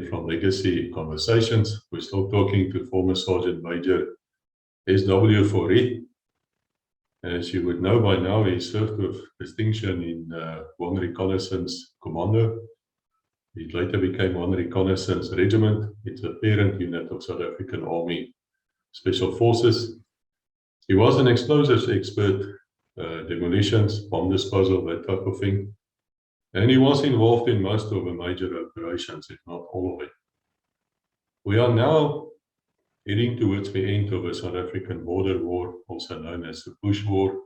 from Legacy Conversations. We're still talking to former Sergeant Major S.W. Fourie. As you would know by now, he served with distinction in 1 Reconnaissance Commando. It later became 1 Reconnaissance Regiment. It's a parent unit of South African Army Special Forces. He was an explosives expert, demolitions, bomb disposal, that type of thing. And he was involved in most of the major operations, if not all of it. We are now heading towards the end of the South African Border War, also known as the Bush War.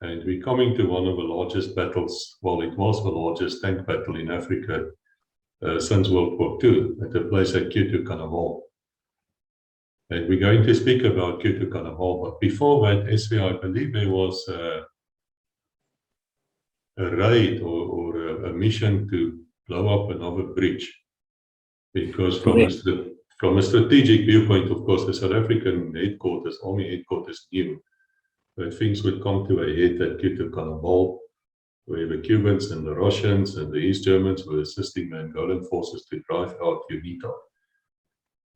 And we're coming to one of the largest battles. Well, it was the largest tank battle in Africa since World War II, at a place at Cuito Cuanavale. And we're going to speak about Cuito Cuanavale. But before that, SV, I believe there was a raid or a mission to blow up another bridge. Because from a strategic viewpoint, of course, the South African headquarters, Army headquarters, knew that things would come to a head at Cuito Cuanavale, where the Cubans and the Russians and the East Germans were assisting the Angolan forces to drive out UNITA.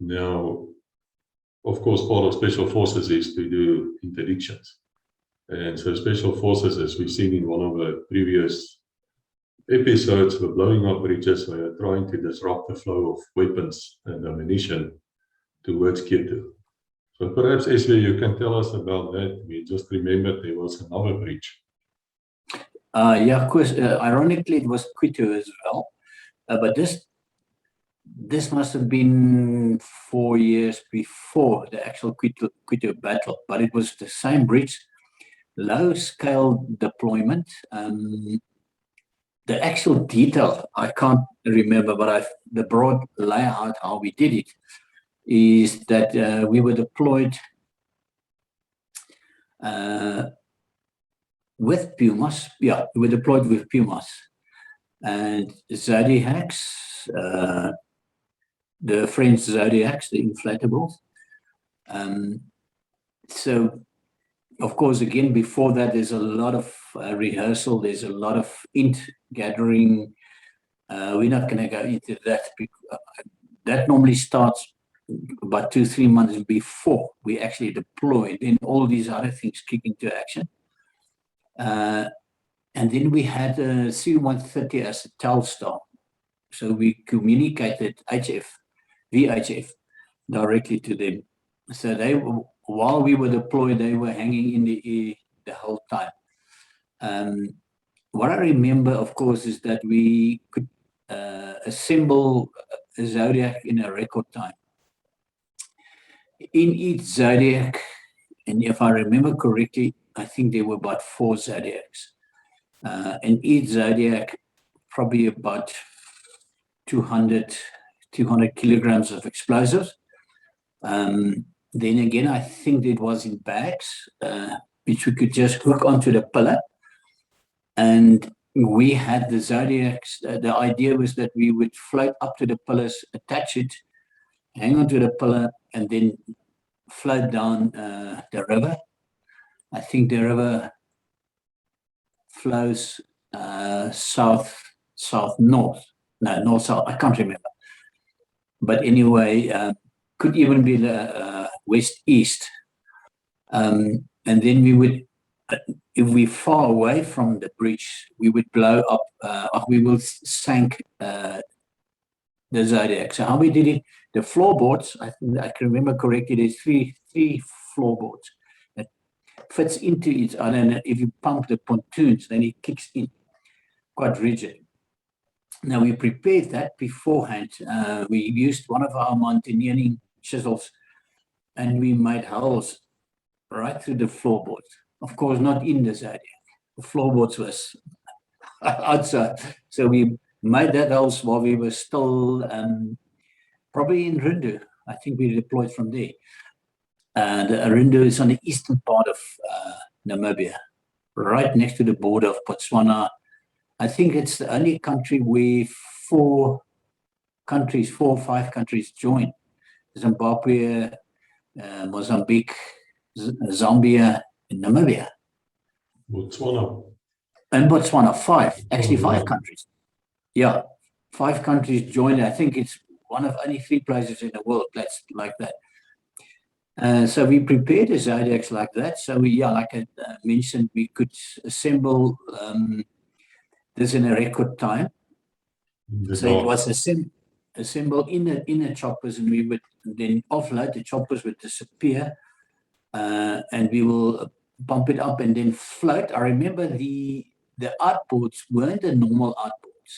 Now, of course, part of Special Forces is to do interdictions. And so Special Forces, as we've seen in one of the previous episodes, were blowing up bridges, they are trying to disrupt the flow of weapons and ammunition towards Cuito. So perhaps, Esle, you can tell us about that. We just remembered there was another bridge. Yeah, of course. Ironically, it was Cuito as well. But this must have been 4 years before the actual Cuito battle. But it was the same bridge, low-scale deployment. The actual detail, I can't remember, but the broad layout, how we did it, is that we were deployed with Pumas. Yeah, we were deployed with Pumas and Zodiacs, the French Zodiacs, the inflatables. So, of course, again, before that, there's a lot of rehearsal. There's a lot of int gathering. We're not going to go into that. That normally starts about 2-3 months before we actually deploy. Then all these other things kick into action. And then we had a C-130 as a Telstar. So we communicated VHF directly to them. So they, while we were deployed, they were hanging in the air the whole time. What I remember, of course, is that we could assemble a Zodiac in a record time. In each Zodiac, and if I remember correctly, I think there were about 4 Zodiacs. And each Zodiac, probably about 200 kilograms of explosives. Then again, I think it was in bags, which we could just hook onto the pillar. And we had the Zodiacs. The idea was that we would float up to the pillars, attach it, hang onto the pillar, and then float down the river. I think the river flows south-north. No, north-south. I can't remember. But anyway, could even be the west-east. And then we would, if we're far away from the bridge, we would blow up, we will sank the Zodiac. So how we did it, the floorboards, I can remember correctly, there's three floorboards that fits into each other. And if you pump the pontoons, then it kicks in quite rigid. Now, we prepared that beforehand. We used one of our mountaineering chisels and we made holes right through the floorboards. Of course, not in the Zodiac. The floorboards was outside. So we made that holes while we were still probably in Rundu. I think we deployed from there. The Rundu is on the eastern part of Namibia, right next to the border of Botswana. I think it's the only country where 4 or 5 countries joined. Zimbabwe, Mozambique, Zambia, and Namibia. Botswana. And Botswana, 5, actually 5 countries. Yeah, 5 countries joined. I think it's one of only 3 places in the world that's like that. So we prepared the zodiacs like that. So we, yeah, like I mentioned, we could assemble this in a record time. So it was assembled in the choppers, and we would then offload. The choppers would disappear, and we will bump it up and then float. I remember the outboards weren't the normal outboards.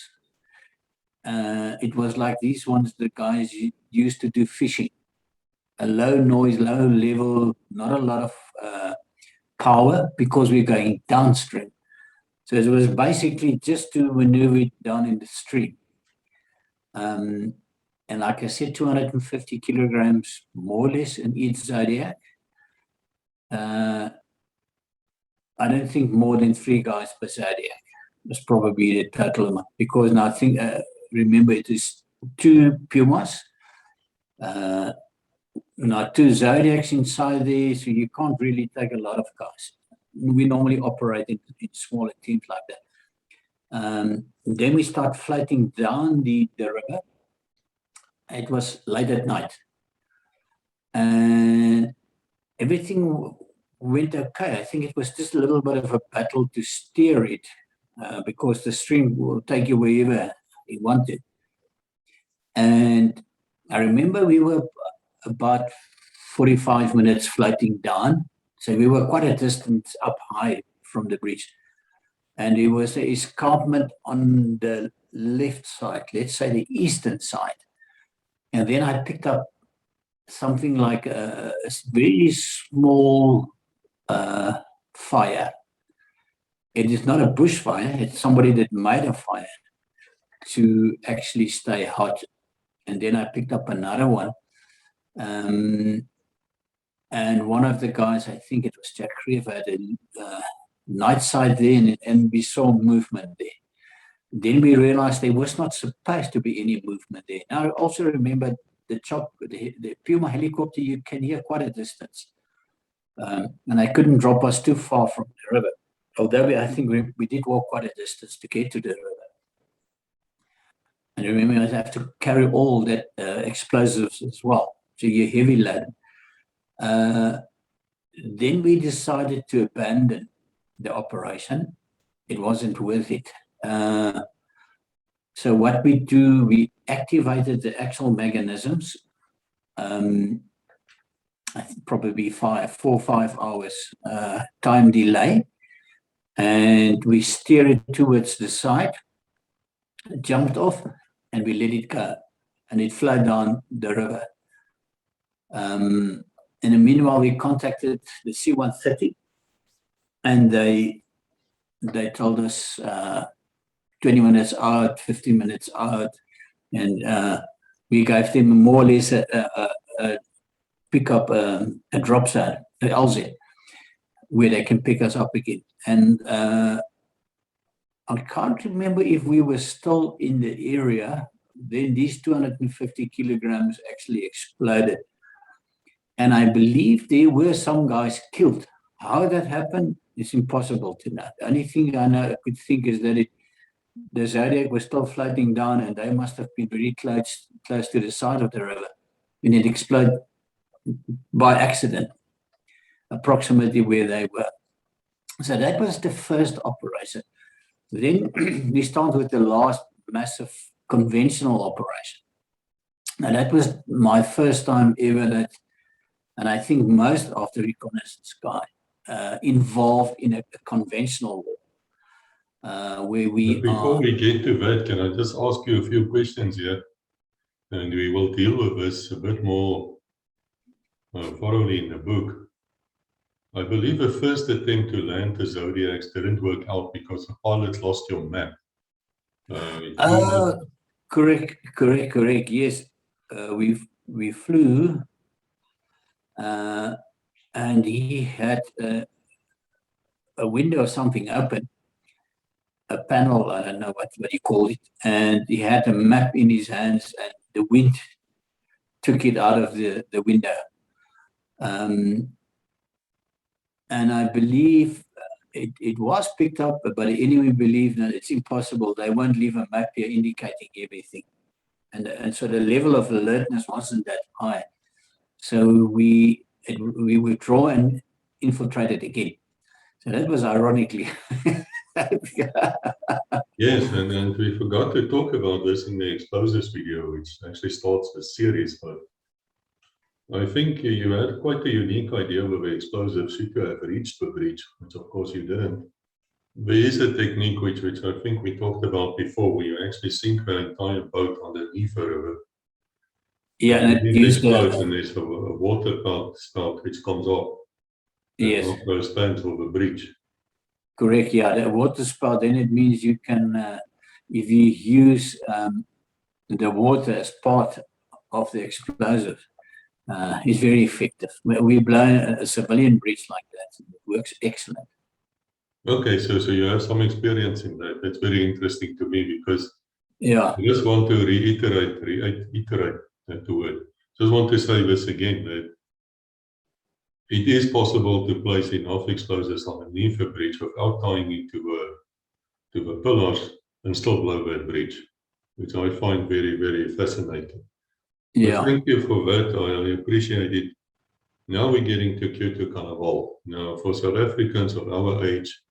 It was like these ones the guys used to do fishing. A low noise, low level, not a lot of power, because we're going downstream. So it was basically just to maneuver it down in the stream. And like I said, 250 kilograms, more or less, in each zodiac. I don't think more than 3 guys per zodiac was probably the total amount, because now I think, remember, it is 2 Pumas, now 2 zodiacs inside there, so you can't really take a lot of guys. We normally operate in smaller teams like that. Then we start floating down the river. It was late at night, and everything went okay. I think it was just a little bit of a battle to steer it, because the stream will take you wherever you want it. And I remember we were about 45 minutes floating down. So we were quite a distance up high from the bridge. And there was an escarpment on the left side, let's say the eastern side. And then I picked up something like a very small fire. It is not a bushfire, it's somebody that made a fire to actually stay hot. And then I picked up another one. And one of the guys, I think it was Jack Creeve, had a night side there, and we saw movement there. Then we realized there was not supposed to be any movement there. Now I also remember the Puma helicopter, you can hear quite a distance. And they couldn't drop us too far from the river. Although I think we did walk quite a distance to get to the river. And remember, I have to carry all that explosives as well. So you're heavy laden. Then we decided to abandon the operation. It wasn't worth it. So what we do, we activated the actual mechanisms. I think probably 4 or 5 hours time delay. And we steer it towards the side, jumped off, and we let it go. And it flowed down the river. In the meanwhile, we contacted the C-130, and they told us 20 minutes out, 15 minutes out, and we gave them more or less a pick up a drop zone, an LZ, where they can pick us up again. And I can't remember if we were still in the area. Then these 250 kilograms actually exploded. And I believe there were some guys killed. How that happened is impossible to know. The only thing I could think is that the Zodiac was still floating down, and they must have been very close to the side of the river when it exploded by accident, approximately where they were. So that was the first operation. Then we started with the last massive conventional operation. Now that was my first time ever that, and I think most of the reconnaissance guy involved in a conventional war, where we Before we get to that, can I just ask you a few questions here? And we will deal with this a bit more thoroughly in the book. I believe the first attempt to land the Zodiacs didn't work out because the pilots lost your map. Correct. Yes, we flew, and he had a window or something open, a panel, I don't know what you call it, and he had a map in his hands, and the wind took it out of the window. And I believe it was picked up, but the enemy believed that it's impossible. They won't leave a map here indicating everything. and so the level of alertness wasn't that high. So we withdraw and infiltrate it again. So that was ironically. Yes, and we forgot to talk about this in the explosives video, which actually starts the series. But I think you had quite a unique idea with the explosives. You could have reached the breach, which of course you didn't. There is a technique which I think we talked about before, where you actually sink the entire boat underneath a river. Yeah, and it it used explodes, and there's a water spout which comes off. Yes. Of those tanks of the breach. Correct, yeah. The water spout, then it means you can, if you use the water as part of the explosive, is very effective. We blow a civilian breach like that. It works excellent. Okay, so you have some experience in that. That's very interesting to me because Yeah. I just want to reiterate that word. Just want to say this again, that it is possible to place enough explosives underneath a bridge without tying it to the pillars and still blow that bridge, which I find very, very fascinating. Yeah. So thank you for that. I appreciate it. Now we're getting to Cuito Cuanavale. Now, for South Africans of our age,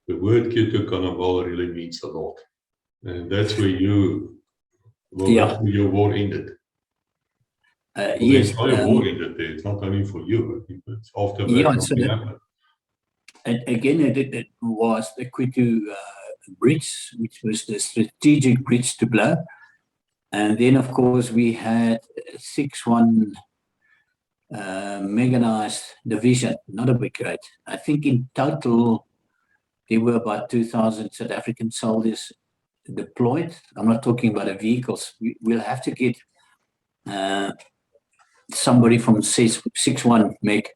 the word Cuito Cuanavale really means a lot. And that's where that's where your war ended. Yes. The entire war ended there. It's not only for you, it's after that so nothing happened. And again, it was the Cuito bridge, which was the strategic bridge to blow. And then, of course, we had 6-1 mechanized division, not a brigade. I think in total, there were about 2,000 South African soldiers deployed. I'm not talking about the vehicles. We'll have to get somebody from 6-1 Meg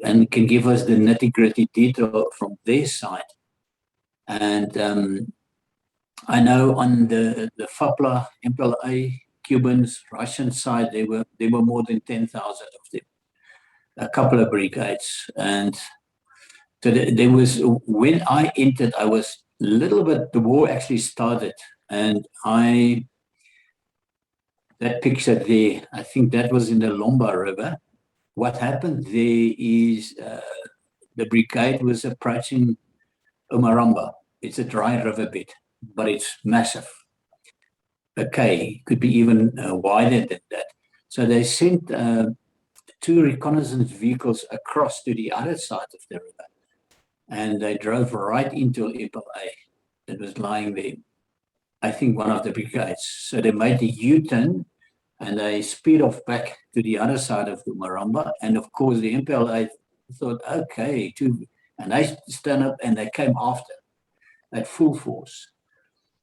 and can give us the nitty-gritty detail from their side. And I know on the FAPLA, MPLA, Cubans, Russian side, there were more than 10,000 of them, a couple of brigades. And so there was, when I entered, I was a little bit, the war actually started, and that picture there, I think that was in the Lomba River. What happened there is the brigade was approaching Umaramba. It's a dry riverbed, but it's massive. Okay, could be even wider than that. So they sent 2 reconnaissance vehicles across to the other side of the river, and they drove right into MPLA that was lying there. I think one of the brigades. So they made the U-turn and they speed off back to the other side of the Umaramba. And of course, the MPLA thought, okay, and they stand up and they came after at full force.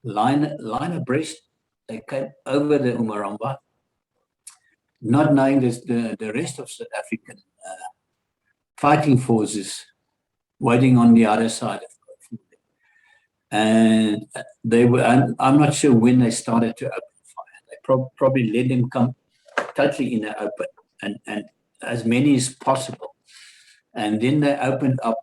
Line abreast, they came over the Umaramba, not knowing the rest of South African fighting forces waiting on the other side of it. And they were, I'm not sure when they started to open fire. They probably let them come totally in the open and as many as possible. And then they opened up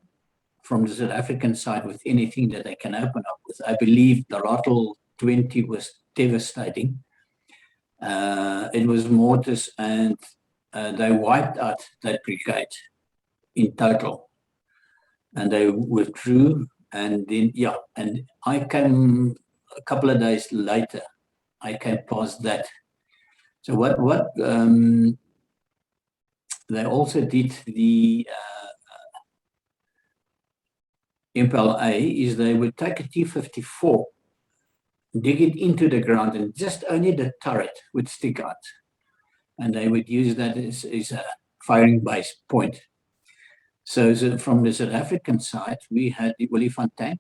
from the South African side with anything that they can open up with. I believe the Rottle 20 was devastating. It was mortars, and they wiped out that brigade in total. And they withdrew, and then, and I came a couple of days later, I came past that. So what they also did, the MPLA, is they would take a T-54, dig it into the ground, and just only the turret would stick out. And they would use that as a firing base point. So from the South African side, we had the Olifant tank.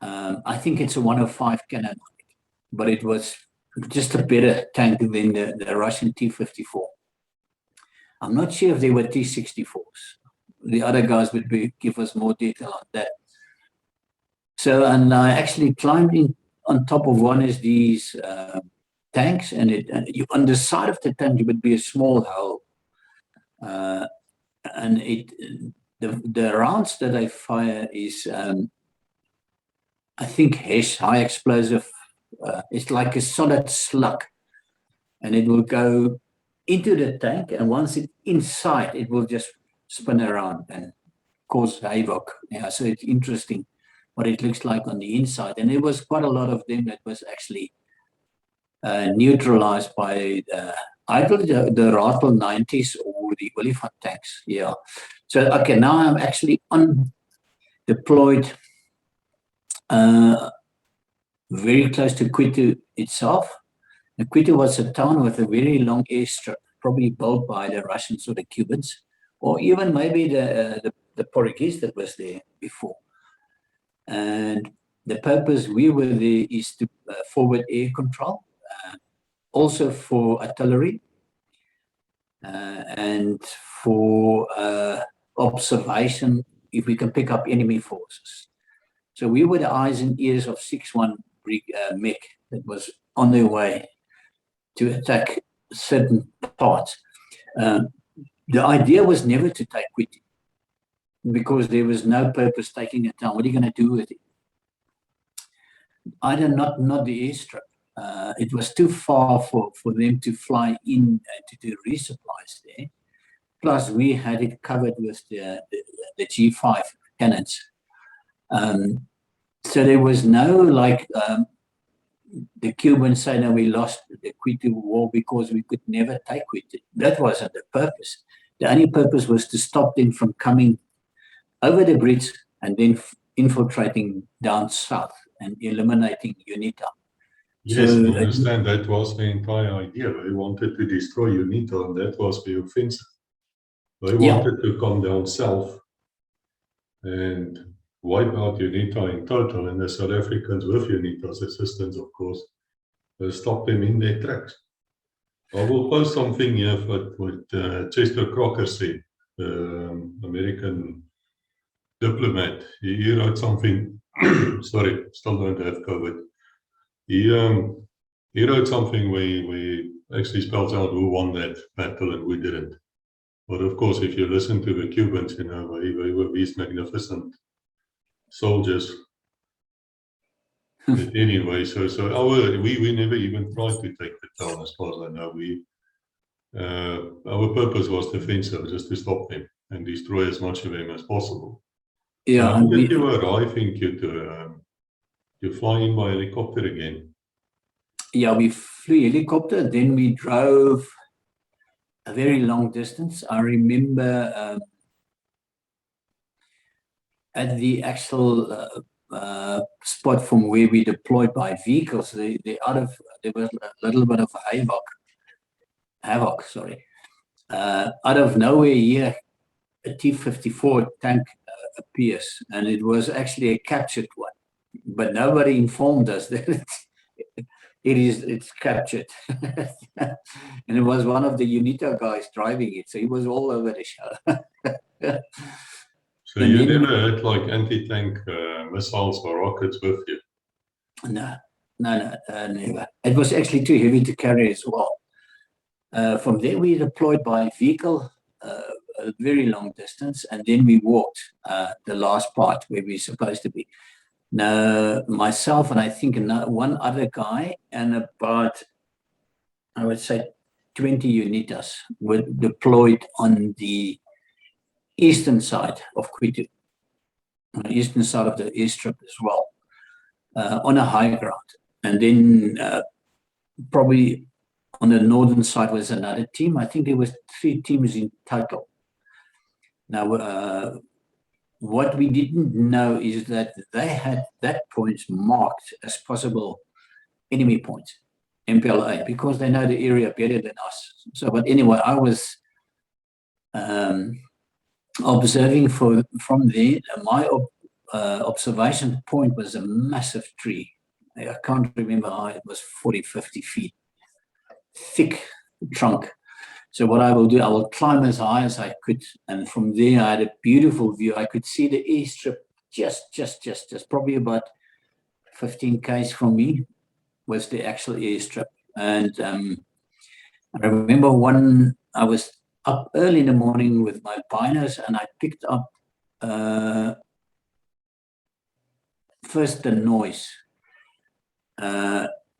I think it's a 105 cannon, but it was just a better tank than the Russian T-54. I'm not sure if they were T-64s. The other guys would give us more detail on that. So, and I actually climbed in on top of one of these tanks, and on the side of the tank, it would be a small hole. And the rounds that I fire is, I think, HESH, high explosive It's like a solid slug, and it will go into the tank, and once it's inside, it will just spin around and cause havoc. Yeah, so it's interesting what it looks like on the inside. And there was quite a lot of them that was actually neutralized by either the Ratel 90s or the Olifant tanks. Yeah. So, okay, now I'm actually deployed very close to Cuito itself. And Cuito was a town with a very long airstrip, probably built by the Russians or the Cubans, or even maybe the Portuguese that was there before. And the purpose we were there is to forward air control, also for artillery, and for observation if we can pick up enemy forces. So we were the eyes and ears of 6-1 MEC that was on their way to attack certain parts. The idea was never to take Cuito, because there was no purpose taking it down. What are you going to do with it? Either not the airstrip. It was too far for them to fly in to do resupplies there. Plus, we had it covered with the G5 cannons. So there was no like the Cubans say, no, we lost the Cuito War because we could never take Cuito. That wasn't the purpose. The only purpose was to stop them from coming over the bridge and then infiltrating down south and eliminating UNITA. Yes, so, I understand that was the entire idea. They wanted to destroy UNITA, and that was the offensive. They wanted to come down south and wipe out UNITA in total, and the South Africans, with UNITA's assistance, of course, stopped them in their tracks. I will post something here what Chester Crocker said, American diplomat. He wrote something. Sorry, still don't have COVID. He wrote something where he actually spells out who won that battle and who didn't. But of course, if you listen to the Cubans, you know, they were these magnificent soldiers. But anyway, so we never even tried to take the town, as far as I know. Our purpose was defensive, just to stop them and destroy as much of them as possible. Yeah, how did you arrive in Cuito? You fly in by helicopter again? Yeah, we flew helicopter, then we drove a very long distance. I remember at the actual spot from where we deployed by vehicles, there was a little bit of havoc. Out of nowhere here, a T-54 tank appears, and it was actually a captured one, but nobody informed us that it's captured. And it was one of the UNITA guys driving it, so he was all over the show. So you never had like anti-tank missiles or rockets with you? No, never. It was actually too heavy to carry as well. From there, we deployed by vehicle a very long distance, and then we walked the last part where we're supposed to be. Now, myself and I think one other guy and about, I would say, 20 UNITAs were deployed on the eastern side of Cuito, on the eastern side of the airstrip as well, on a high ground. And then probably on the northern side was another team. I think there was 3 teams in total. Now, what we didn't know is that they had that points marked as possible enemy points, MPLA, because they know the area better than us. So, but anyway, I was observing from there. My observation point was a massive tree. I can't remember how it was, 40, 50 feet, thick trunk. So what I will do, I will climb as high as I could, and from there I had a beautiful view. I could see the airstrip just probably about 15 km from me was the actual airstrip. And I remember I was up early in the morning with my binos, and I picked up first the noise.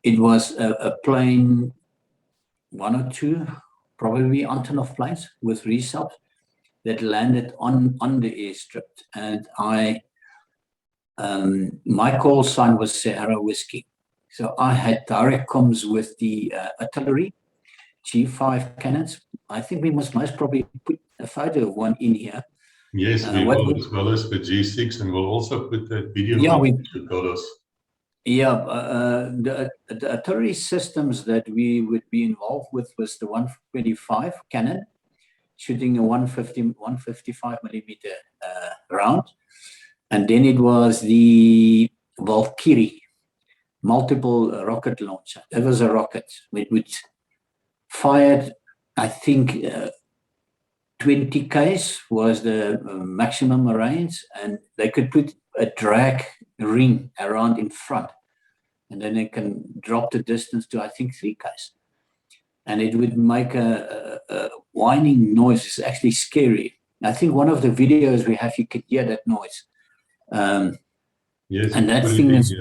it was a plane, one or two, probably Antonov planes with resubs that landed on the airstrip. And my call sign was Sierra Whiskey. So I had direct comms with the artillery, G5 cannons. I think we must most probably put a photo of one in here. Yes, we will, as well as the G6, and we'll also put that video you got us. Yeah, the artillery systems that we would be involved with was the 125 cannon, shooting a 155 millimeter round. And then it was the Valkyrie multiple rocket launcher. That was a rocket which fired, I think, 20 Ks was the maximum range, and they could put a drag ring around in front, and then they can drop the distance to, I think, 3 Ks. And it would make a whining noise. It's actually scary. I think one of the videos we have, you could hear that noise. Yes, and that thing is...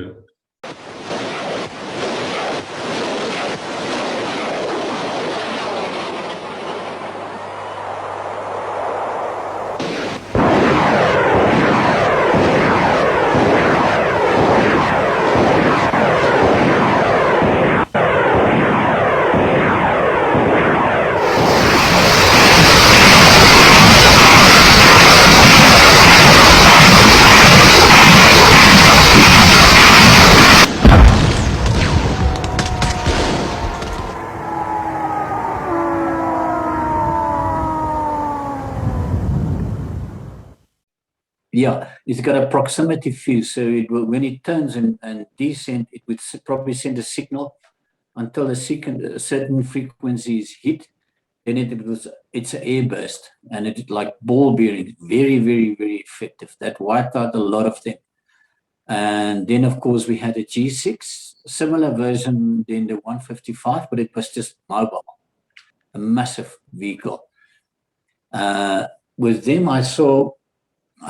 Yeah, it's got a proximity fuse, so it will, when it turns and descend, it would probably send a signal until a certain frequency is hit. Then it's an air burst, and it's like ball bearing, very, very, very effective. That wiped out a lot of them. And then, of course, we had a G6, similar version than the 155, but it was just mobile, a massive vehicle. With them, I saw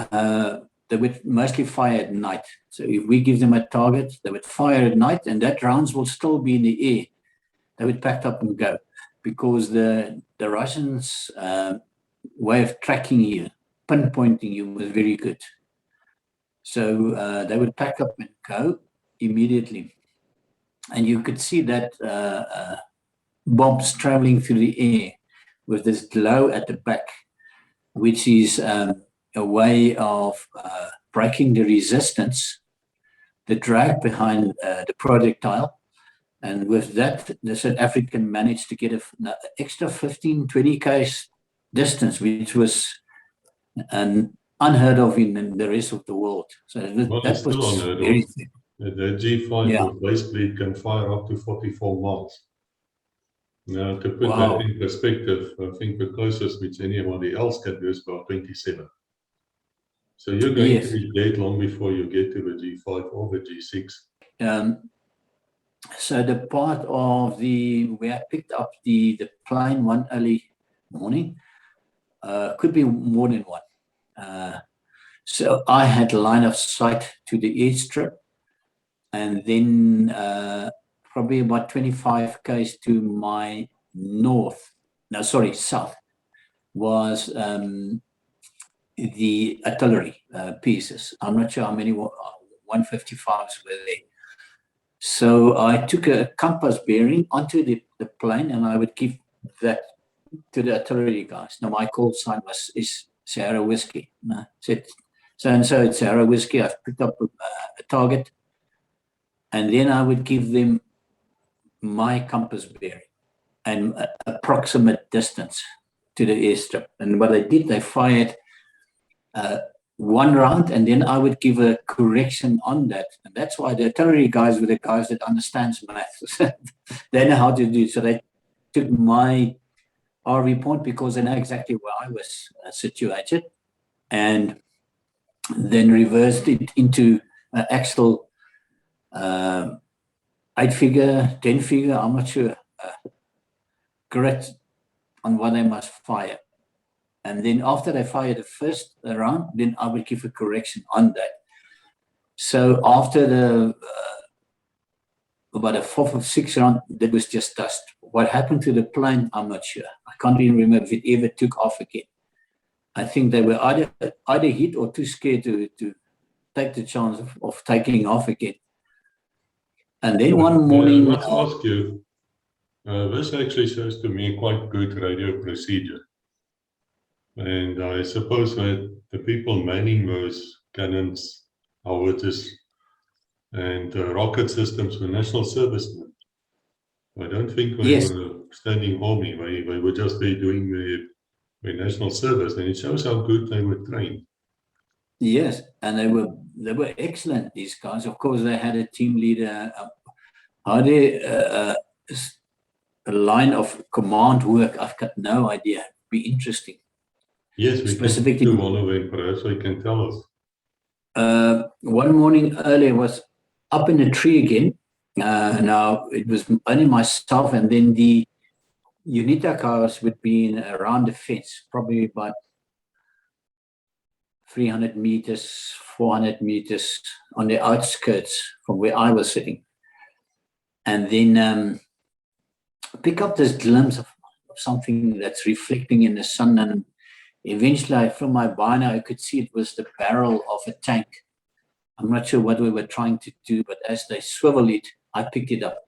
they would mostly fire at night. So if we give them a target, they would fire at night, and that rounds will still be in the air. They would pack up and go, because the Russians' way of tracking you, pinpointing you, was very good. So they would pack up and go immediately. And you could see that bombs traveling through the air with this glow at the back, which is a way of breaking the resistance, the drag behind the projectile. And with that, the South African managed to get an extra 15, 20 k's distance, which was unheard of in the rest of the world. So that was very thin. The G5 with basically can fire up to 44 miles. Now, to put that in perspective, I think the closest which anybody else can do is about 27. So you're going to be dead long before you get to the G5 or the G6. So the part of where I picked up the plane one early morning, could be more than one. So I had line of sight to the airstrip, and then probably about 25 k's to my south was the artillery pieces. I'm not sure how many 155s were there. So I took a compass bearing onto the plane, and I would give that to the artillery guys. Now my call sign is Sierra Whiskey. I said, so-and-so, it's Sierra Whiskey. I've picked up a target. And then I would give them my compass bearing and approximate distance to the airstrip. And what they did, they fired one round, and then I would give a correction on that. And that's why the artillery guys were the guys that understands maths. They know how to do it. So they took my RV point because they know exactly where I was situated, and then reversed it into an actual 8-figure, 10-figure, I'm not sure, grid on what they must fire. And then after they fire the first round, then I would give a correction on that. So after about a fourth or sixth round, that was just dust. What happened to the plane, I'm not sure. I can't even remember if it ever took off again. I think they were either hit or too scared to take the chance of taking off again. And then one morning... I must ask you, this actually shows to me quite good radio procedure. And I suppose that the people manning those cannons, howitzers, and rocket systems were national servicemen. I don't think they were standing army. They were just there doing their national service, and it shows how good they were trained. Yes, and they were excellent, these guys. Of course, they had a team leader. How they a line of command work, I've got no idea. It'd be interesting. Yes, we can do one of them. Perhaps they can tell us. One morning earlier was up in a tree again. Now it was only myself, and then the UNITA cars would be around the fence, probably about 300 meters, 400 meters on the outskirts from where I was sitting. And then pick up this glimpse of something that's reflecting in the sun. And eventually, from my binocular, I could see it was the barrel of a tank. I'm not sure what we were trying to do, but as they swivel it, I picked it up.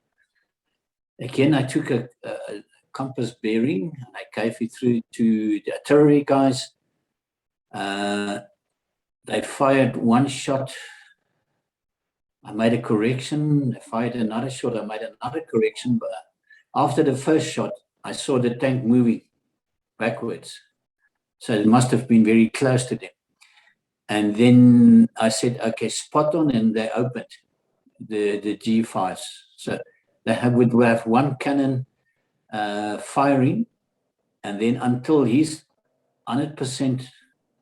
Again, I took a compass bearing, and I gave it through to the artillery guys. They fired one shot. I made a correction. They fired another shot. I made another correction. But after the first shot, I saw the tank moving backwards. So it must have been very close to them. And then I said, okay, spot on, and they opened the G5s. So they would have one cannon firing, and then until he's 100%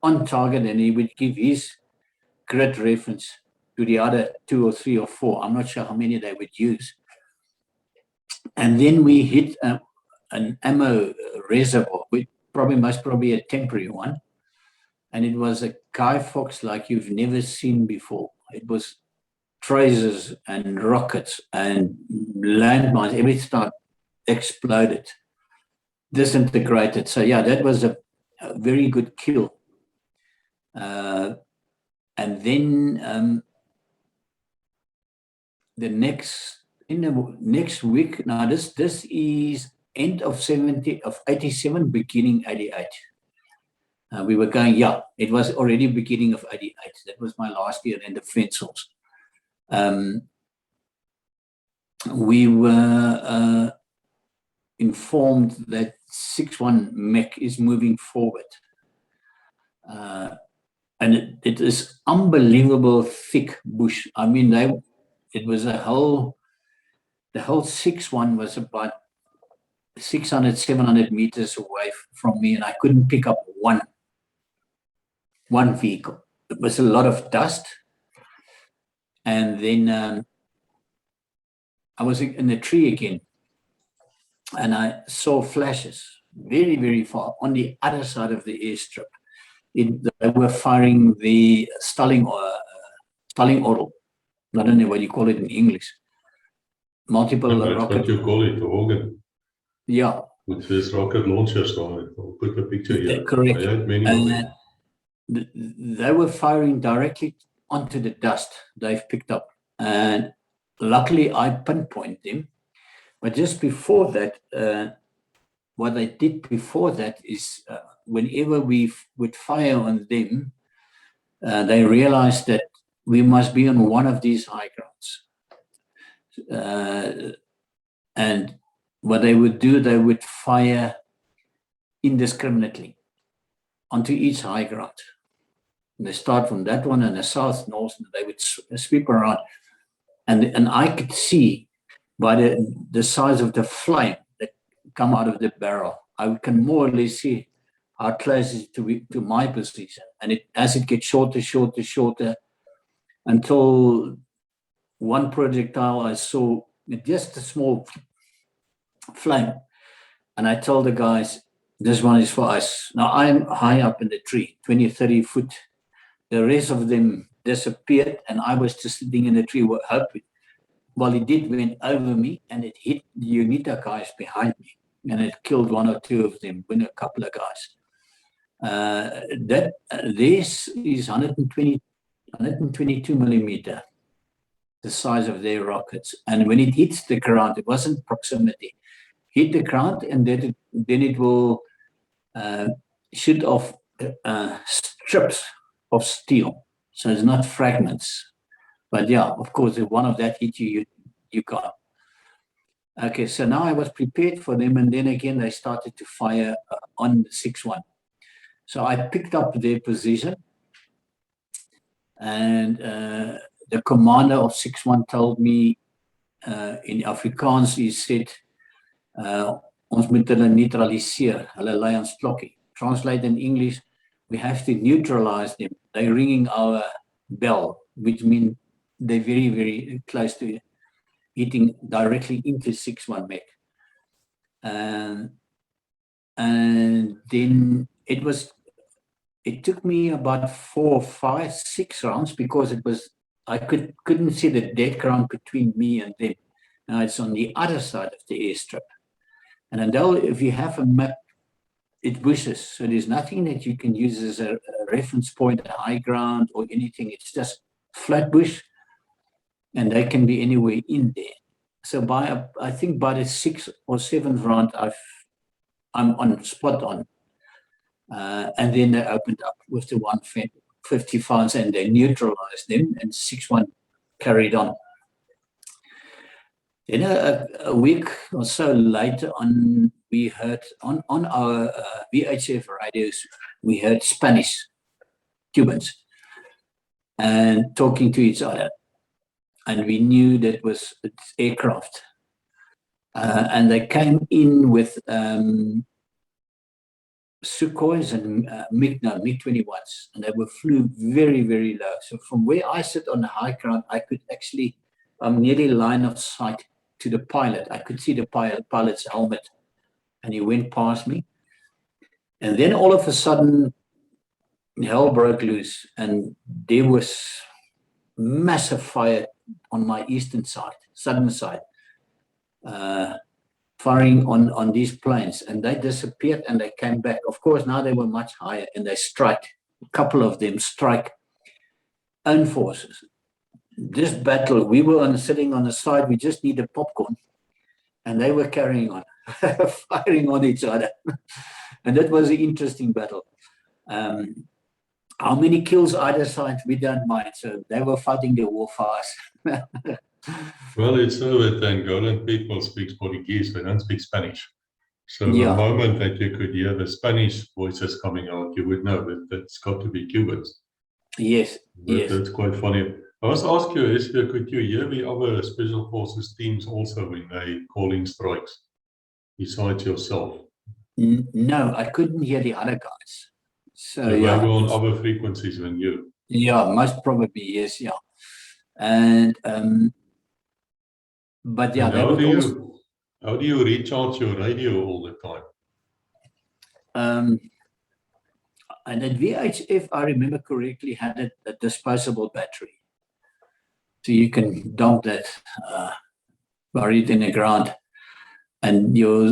on target, and he would give his grid reference to the other 2 or 3 or 4. I'm not sure how many they would use. And then we hit an ammo reservoir, which most probably a temporary one. And it was a Guy Fawkes like you've never seen before. It was tracers and rockets and landmines. Everything exploded, disintegrated. So yeah, that was a very good kill. And then in the next week, now this is end of 87, beginning 88. We were going, it was already beginning of 88. That was my last year in the Defence Force. We were informed that 6-1 Mech is moving forward. And it is unbelievable thick bush. I mean, it was the whole 6-1 was about 600, 700 meters away from me, and I couldn't pick up one vehicle. It was a lot of dust. And then I was in the tree again, and I saw flashes very, very far on the other side of the airstrip. They were firing the Stalling Orel. I don't know what you call it in English. Multiple rocket. What you call it, the organ. Yeah. With this rocket launchers on it. I'll put a picture here. Correct. I had many of them. They were firing directly onto the dust they've picked up. And luckily, I pinpoint them. But just before that, what they did before that is whenever we would fire on them, they realized that we must be on one of these high grounds. And what they would do, they would fire indiscriminately onto each high ground. And they start from that one and the south, north, and they would sweep around. And I could see by the size of the flame that come out of the barrel, I can more or less see how close it is to my position. And as it gets shorter, until one projectile I saw just a small flame. And I told the guys, this one is for us. Now I'm high up in the tree, 20, 30 foot. The rest of them disappeared, and I was just sitting in the tree hoping well, it did went over me, and it hit the UNITA guys behind me, and it killed one or two of them, when a couple of guys. This is 122 millimeter, the size of their rockets. And when it hits the ground, it wasn't proximity. Hit the ground, and then it will shoot off strips of steel. So it's not fragments. But yeah, of course, if one of that hit you, you got. Okay, so now I was prepared for them, and then again they started to fire on the 6-1. So I picked up their position, and the commander of 6-1 told me in Afrikaans, he said, ons moet hulle neutraliseer, hulle lei ons klokkie. Translate in English, we have to neutralize them. They're ringing our bell, which means they're very, very close to hitting directly into 6-1 mech. And then it took me about 4, 5, 6 rounds, because I couldn't see the dead ground between me and them. Now it's on the other side of the airstrip. And until, if you have a map, it bushes. So there's nothing that you can use as a reference point, a high ground or anything. It's just flat bush, and they can be anywhere in there. So I think by the 6th or 7th round, I'm on spot on. And then they opened up with the 155s, and they neutralized them, and 6-1 carried on. Then a week or so later on, we heard on our VHF radios, we heard Spanish, Cubans, and talking to each other. And we knew that it's aircraft. And they came in with Sukhois and MiG-21s, and they flew very, very low. So from where I sit on the high ground, I could actually, nearly line of sight to the pilot. I could see the pilot's helmet, and he went past me. And then all of a sudden, hell broke loose, and there was massive fire on my southern side, firing on these planes, and they disappeared and they came back. Of course, now they were much higher, and they strike. A couple of them strike own forces. This battle, we were sitting on the side, we just needed popcorn, and they were carrying on, firing on each other. And that was an interesting battle. How many kills either side, we don't mind. So they were fighting the war fast. Well, it's so that Angolan people speak Portuguese, they don't speak Spanish. So Yeah. the moment that you could hear the Spanish voices coming out, you would know that it's got to be Cubans. Yes, yes. That's quite funny. I was asking you, Esther, could you hear the other Special Forces teams also when they call in strikes, besides yourself? No, I couldn't hear the other guys. So yeah, they were on it's- other frequencies than you. Yeah, most probably, yes, yeah. And but yeah, And they how would do also, you recharge your radio all the time? and at VHF, I remember correctly, had a disposable battery. So you can dump that, bury it in the ground. And your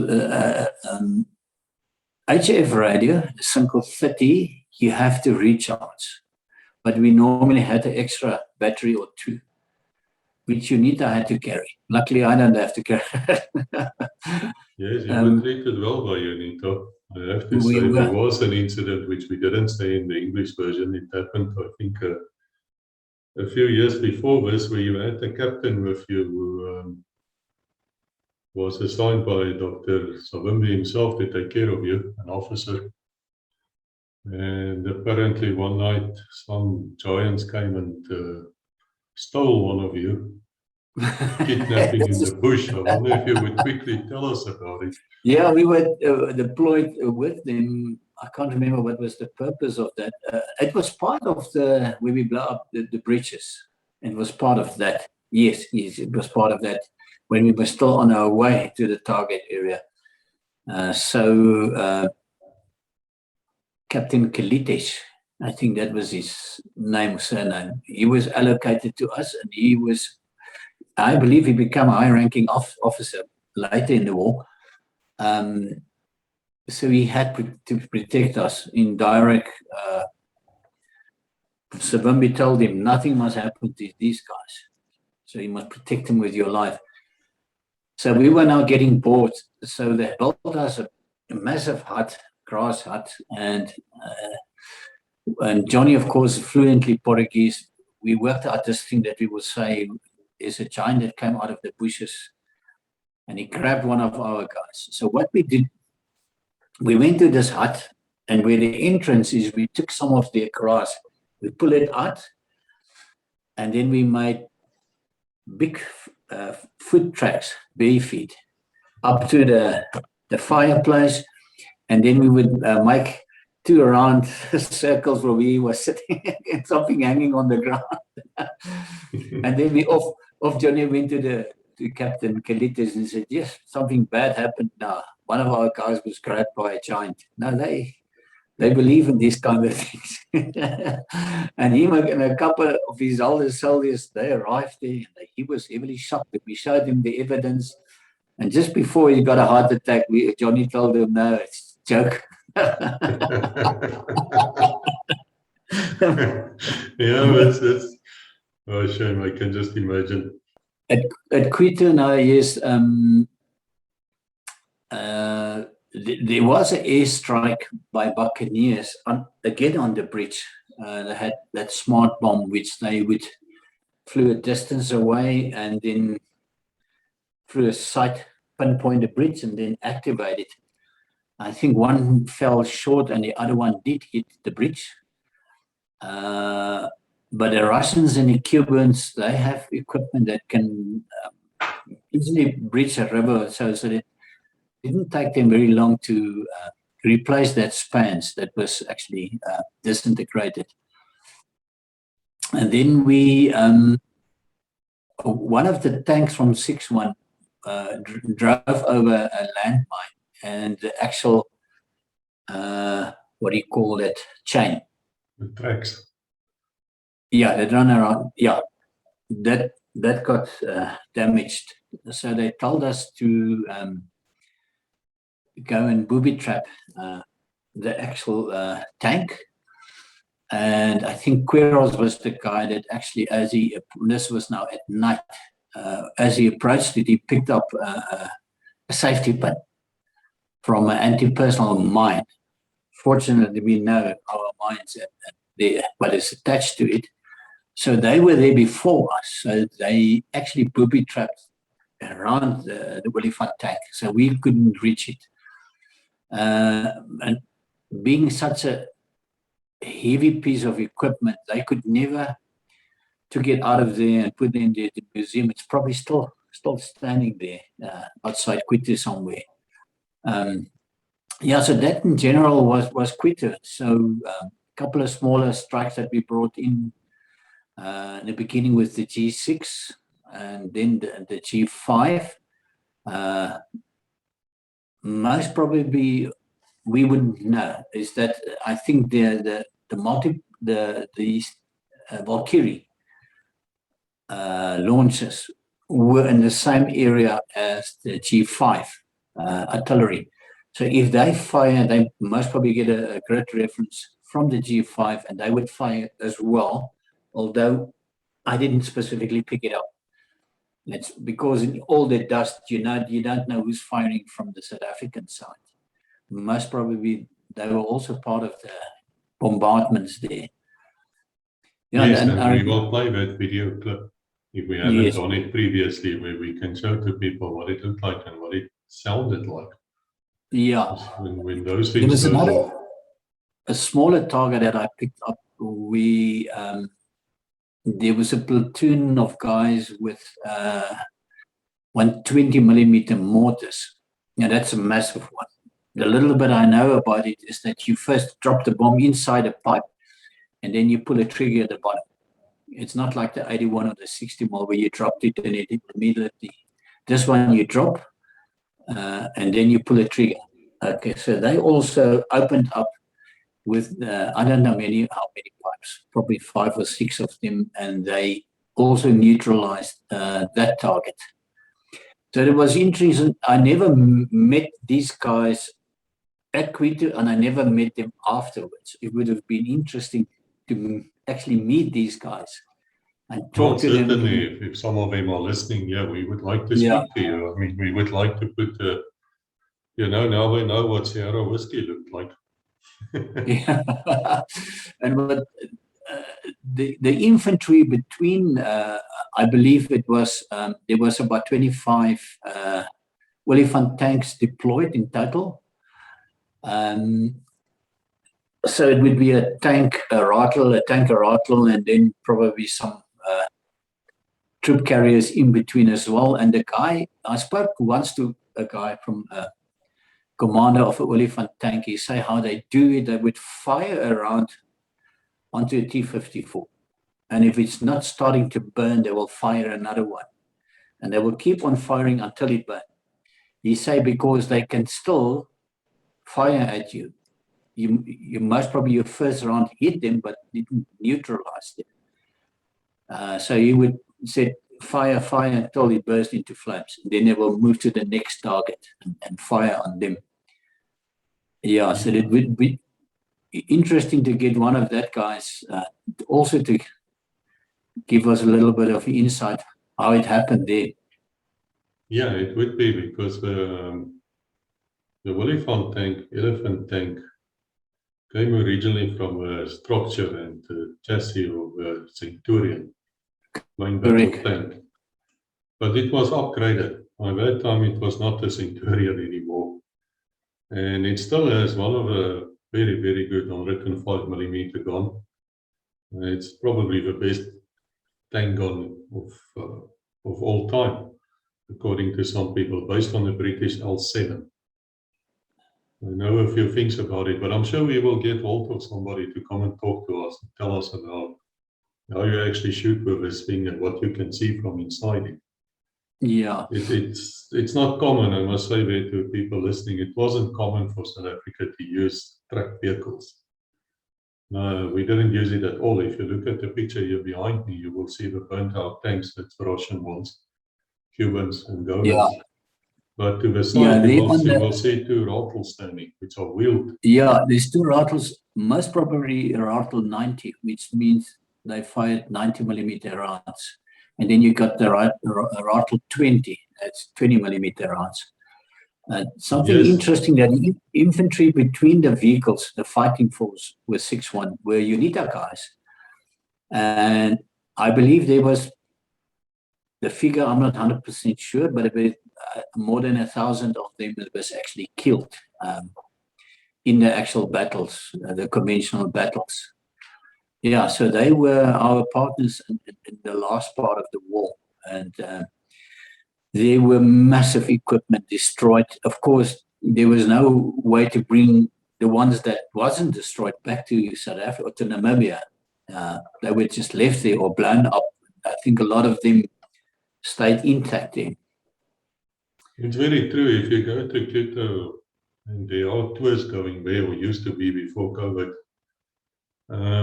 HF radio, Synco 30, you have to recharge. But we normally had an extra battery or two, which UNITA had to carry. Luckily, I don't have to carry. Yes, you were treated well by UNITA. I have to say, there was an incident which we didn't say in the English version. It happened, I think, a few years before this, where you had a captain with you who was assigned by Dr. Savimbi himself to take care of you, an officer. And apparently one night, some giants came and stole one of you, kidnapping in the bush. I wonder if you would quickly tell us about it. Yeah, we were deployed with them. I can't remember what was the purpose of that. It was part of where we blew up the bridges. It was part of that. Yes, it was part of that when we were still on our way to the target area. Captain Kalitesh, I think that was his surname. He was allocated to us, and he was I believe he became a high-ranking officer later in the war. So he had to protect us in direct. Savimbi told him nothing must happen to these guys. So you must protect them with your life. So we were now getting bored. So they built us a massive hut, grass hut, and Johnny, of course, fluently Portuguese. We worked out this thing that we would say is a giant that came out of the bushes, and he grabbed one of our guys. So what we did, we went to this hut, and where the entrance is, we took some of their grass, we pulled it out, and then we made big foot tracks, bare feet, up to the fireplace, and then we would make 2 round circles where we were sitting and something hanging on the ground. And then we off Johnny went to Captain Kalitas and said, yes, something bad happened now. One of our guys was grabbed by a giant. No, they believe in these kind of things. And him and a couple of his older soldiers, they arrived there, and he was heavily shocked. We showed him the evidence. And just before he got a heart attack, Johnny told him, no, it's a joke. Yeah, that's oh, shame. I can just imagine. At Cuito now, yes, there was an airstrike by Buccaneers again on the bridge. They had that smart bomb, which they flew a distance away and then through a sight pinpoint the bridge and then activate it. I think one fell short and the other one did hit the bridge. But the Russians and the Cubans, they have equipment that can easily bridge a river, so it didn't take them very long to replace that spans that was actually disintegrated. And then we, one of the tanks from 6-1 drove over a landmine, and the actual, what do you call it, chain? The tracks. Yeah, that run around. Yeah, that got damaged. So they told us to go and booby trap the actual tank. And I think Quiros was the guy that actually, this was now at night, as he approached it, he picked up a safety pin from an anti-personnel mine. Fortunately, we know our mines there, but it's attached to it. So they were there before us. So they actually booby trapped around the Olifant tank, so we couldn't reach it. And being such a heavy piece of equipment, they could never took it out of there and put it in the museum. It's probably still standing there outside Cuito somewhere. Yeah, so that in general was Cuito. So a couple of smaller strikes that we brought in the beginning with the G6 and then the G5. Most probably we wouldn't know is that I think the Valkyrie launches were in the same area as the G5 artillery. So if they fire, they most probably get a grid reference from the G5 and they would fire as well, although I didn't specifically pick it up. It's because in all the dust, you don't know who's firing from the South African side. Most probably they were also part of the bombardments there. Yeah, yes, and we will play that video clip if we haven't done it previously, where we can show to people what it looked like and what it sounded like. Yeah. When those things there was a smaller target that I picked up. There was a platoon of guys with 120mm mortars. Now that's a massive one. The little bit I know about it is that you first drop the bomb inside a pipe and then you pull a trigger at the bottom. It's not like the 81 or the 60 mil where you dropped it and it immediately. This one you drop and then you pull a trigger. Okay, so they also opened up with I don't know how many pipes, probably 5 or 6 of them, and they also neutralized that target. So it was interesting. I never met these guys at Cuito, and I never met them afterwards. It would have been interesting to actually meet these guys and Well, talk to them. certainly, if some of them are listening, yeah, we would like to Yeah. speak to you. I mean, we would like to put the, now we know what Sierra whiskey looked like. Yeah. And what the infantry between, I believe it was, there was about 25 Oliphant tanks deployed in total. So it would be a tanker rattle, and then probably some troop carriers in between as well. And the guy, I spoke once to a guy from commander of an Oliphant tank. He said how they do it, they would fire around onto a T-54. And if it's not starting to burn, they will fire another one. And they will keep on firing until it burns. He said because they can still fire at you. You most probably your first round hit them, but didn't neutralize them. So he would say fire until it burst into flames. Then they will move to the next target and fire on them. Yeah, so it would be interesting to get one of that guys also to give us a little bit of insight how it happened there. Yeah, it would be because the Oliphant tank, elephant tank, came originally from a structure and chassis of a Centurion main battle tank. But it was upgraded. By that time, it was not a Centurion anymore. And it still has one of a very, very good 105mm gun. It's probably the best tank gun of all time, according to some people, based on the British L7. I know a few things about it, but I'm sure we will get hold of somebody to come and talk to us and tell us about how you actually shoot with this thing and what you can see from inside it. Yeah. It's not common, I must say there to people listening, it wasn't common for South Africa to use tracked vehicles. No, we didn't use it at all. If you look at the picture here behind me, you will see the burnt out tanks, that's the Russian ones, Cubans and Goans. Yeah. But to the side, Yeah, you will see two rattles standing, which are wheeled. Yeah, there's two rattles, most probably a rattle 90, which means they fired 90mm rounds. And then you got the rattle 20, that's 20mm rounds. Something interesting that the infantry between the vehicles, the fighting force with 6-1 were UNITA guys. And I believe there was, the figure I'm not 100% sure, but it more than 1,000 of them was actually killed in the actual battles, the conventional battles. Yeah, so they were our partners in the last part of the war. And there were massive equipment destroyed. Of course, there was no way to bring the ones that wasn't destroyed back to South Africa or to Namibia. They were just left there or blown up. I think a lot of them stayed intact there. It's very true. If you go to Cuito, and there are tours going there, or used to be before COVID,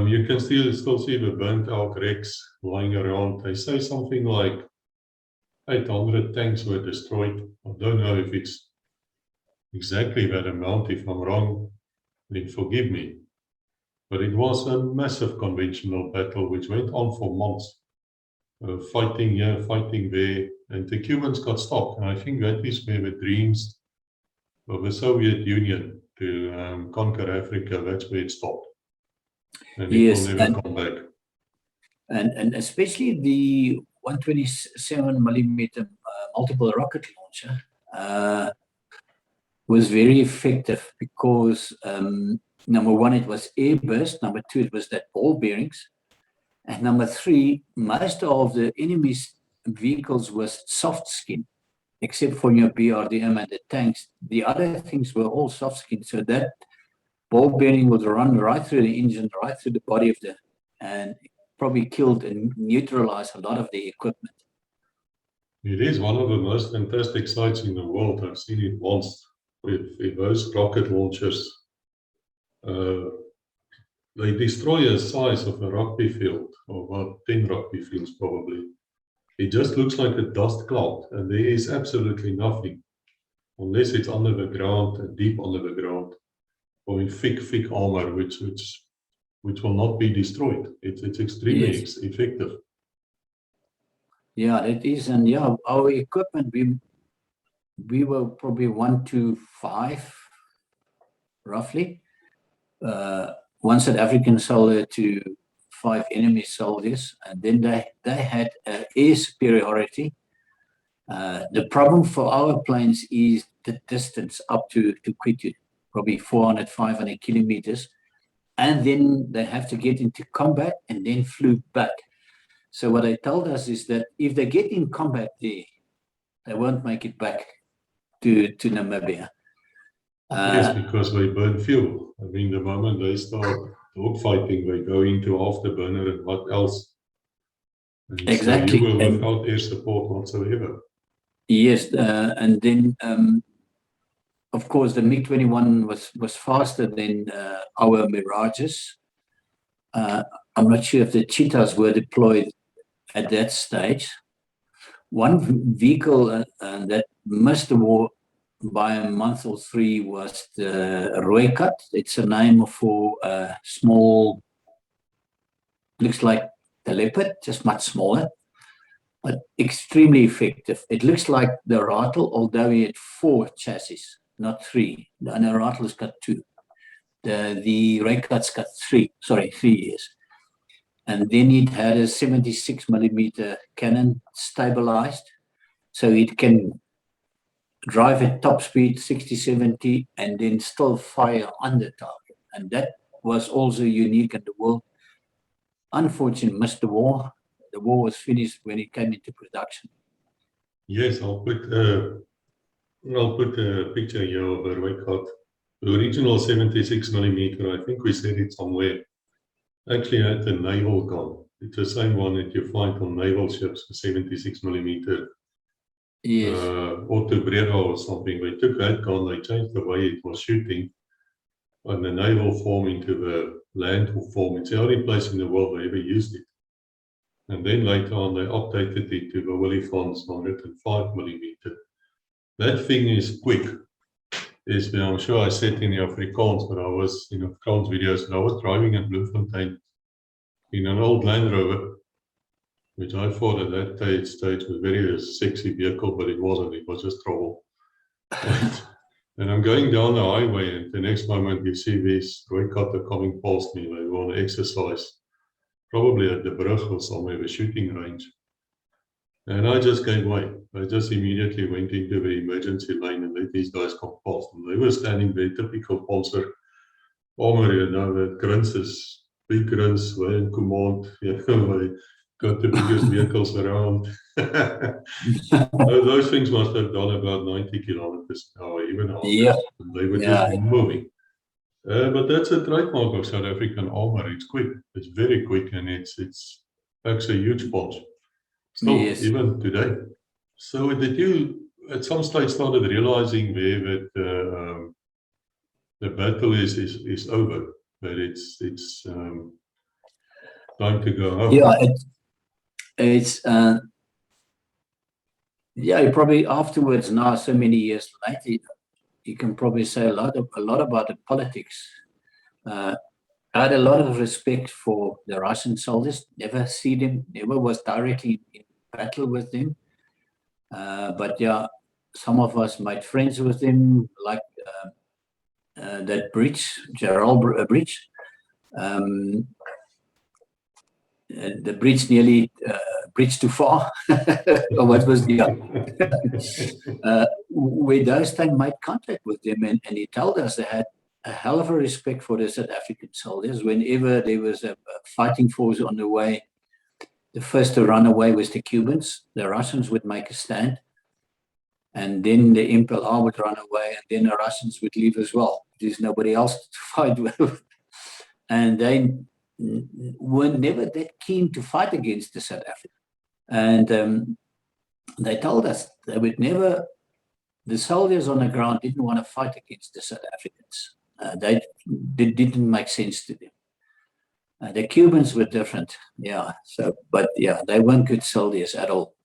you can still see the burnt out wrecks lying around. They say something like 800 tanks were destroyed. I don't know if it's exactly that amount. If I'm wrong, then forgive me. But it was a massive conventional battle which went on for months. Fighting here, fighting there, and the Cubans got stopped. And I think that is where the dreams of the Soviet Union to conquer Africa, that's where it stopped. And it will never come back. And especially the 127mm multiple rocket launcher was very effective because number one, it was airburst. Number two, it was that ball bearings. And number three, most of the enemy's vehicles was soft skin, except for your BRDM and the tanks. The other things were all soft skin. So that ball bearing would run right through the engine, right through the body of and probably killed and neutralized a lot of the equipment. It is one of the most fantastic sights in the world. I've seen it once with those rocket launchers they destroy a size of a rugby field, or about 10 rugby fields probably. It just looks like a dust cloud, and there is absolutely nothing, unless it's under the ground, deep under the ground, or in thick armor, which will not be destroyed. It's extremely effective. Yeah, it is, and yeah, our equipment, we were probably 1 to 5, roughly. 1 South African soldier to 5 enemy soldiers, and then they had air superiority. The problem for our planes is the distance up to Cuito, probably 400, 500 kilometers, and then they have to get into combat and then flew back. So what they told us is that if they get in combat there, they won't make it back to Namibia. Yes, because they burn fuel. I mean, the moment they start dogfighting, they go into afterburner and what else. And exactly. So you were without air support whatsoever. Yes, and then, of course, the MiG-21 was faster than our Mirages. I'm not sure if the Cheetahs were deployed at that stage. One vehicle that missed the war by a month or 3 was the Rooikat. It's a name for a small, looks like the Leopard, just much smaller, but extremely effective. It looks like the Rattle, although he had 4 chassis, not 3. And the Rattle's got 2. The Rooikat's got 3 years. And then it had a 76 millimeter cannon stabilized, so it can drive at top speed, 60, 70, and then still fire on the target. And that was also unique in the world. Unfortunately, missed the war. The war was finished when it came into production. Yes, I'll put a picture here of a Rooikat. The original 76 millimeter, I think we said it somewhere, actually had a naval gun. It's the same one that you find on naval ships, the 76 millimeter. Yes. Otto Breda or something. They took that gun, they changed the way it was shooting on the naval form into the land form. It's the only place in the world they ever used it. And then later on, they updated it to the Willifons 105 millimeter. That thing is quick. I'm sure I said in the Afrikaans, but I was in Afrikaans videos, and I was driving at Bloemfontein in an old Land Rover, which I thought at that stage was a very sexy vehicle, but it wasn't. It was just trouble. And I'm going down the highway, and the next moment you see these Rooikatte coming past me. They want to exercise, probably at the Brug or somewhere, the shooting range. And I just gave way. I just immediately went into the emergency lane and let these guys come past. And they were standing there, typical Panzer armor, that grinses, big grins, we're in command. They got the biggest vehicles around. Those things must have done about 90 kilometers an hour, even higher. Yeah. They were just moving. But that's a trademark of South African armor. It's quick. It's very quick, and it's packs a huge punch. Still, even today. So did you, at some stage, started realizing there that the battle is over, that it's time to go home? Yeah, it's probably afterwards, now so many years later, you can probably say a lot about the politics. I had a lot of respect for the Russian soldiers. Never see them, never was directly in battle with them. But yeah, some of us made friends with them, like that bridge, Gerald Bridge. The bridge nearly bridge too far. Or what was where those time made contact with them, and he told us they had a hell of a respect for the South African soldiers. Whenever there was a fighting force on the way, the first to run away was the Cubans. The Russians would make a stand, and then the MPLA would run away, and then the Russians would leave as well. There's nobody else to fight with. And they were never that keen to fight against the South Africans. And they told us they would never, the soldiers on the ground didn't want to fight against the South Africans. They didn't make sense to them. The Cubans were different, yeah. So, but yeah, they weren't good soldiers at all.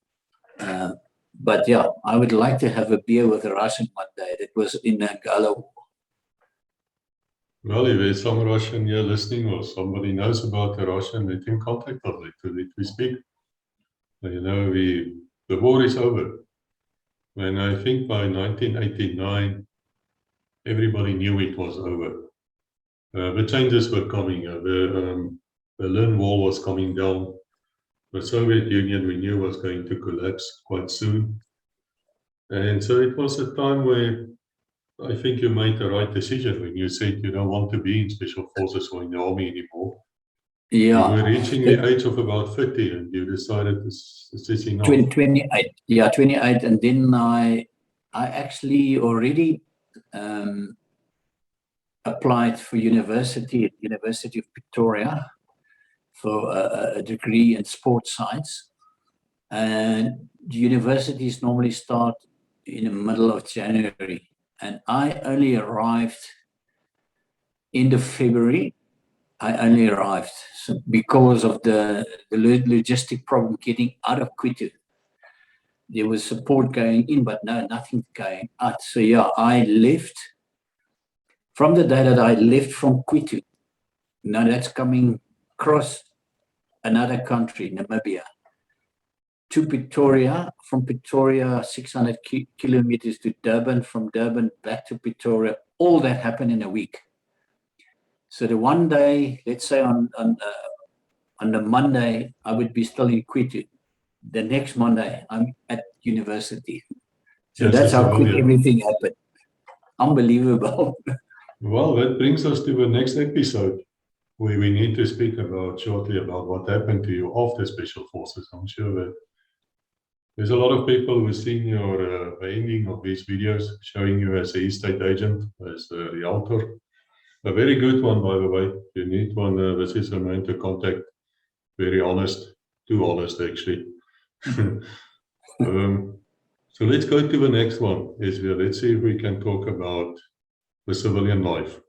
But yeah, I would like to have a beer with a Russian one day. It was in Gala. Well, if there's some Russian here listening or somebody knows about the Russian, let him contact us, let we speak. You know, the war is over. And I think by 1989, everybody knew it was over. The changes were coming. The Berlin Wall was coming down. The Soviet Union, we knew, was going to collapse quite soon. And so it was a time where I think you made the right decision when you said you don't want to be in special forces or in the army anymore. Yeah. You were reaching the age of about 30 and you decided this is enough. 28. Yeah, 28. And then I actually already applied for university at University of Pretoria for a degree in sports science. And the universities normally start in the middle of January. And I only arrived end of February. I only arrived because of the logistic problem getting out of Cuito. There was support going in, but no, nothing going out. So yeah, I left. From the day that I left from Cuito, now that's coming across another country, Namibia, to Pretoria, from Pretoria, 600 kilometers to Durban, from Durban back to Pretoria. All that happened in a week. So the one day, let's say on the Monday, I would be still in Cuito. The next Monday, I'm at university. So yes, that's how quick everything happened. Unbelievable. Well, that brings us to the next episode, where we need to speak shortly about what happened to you after Special Forces. I'm sure that there's a lot of people who've seen your ending of these videos showing you as a state agent, as a realtor. A very good one, by the way. You need one. This is a man to contact. Very honest, too honest, actually. So let's go to the next one. Let's see if we can talk about the civilian life.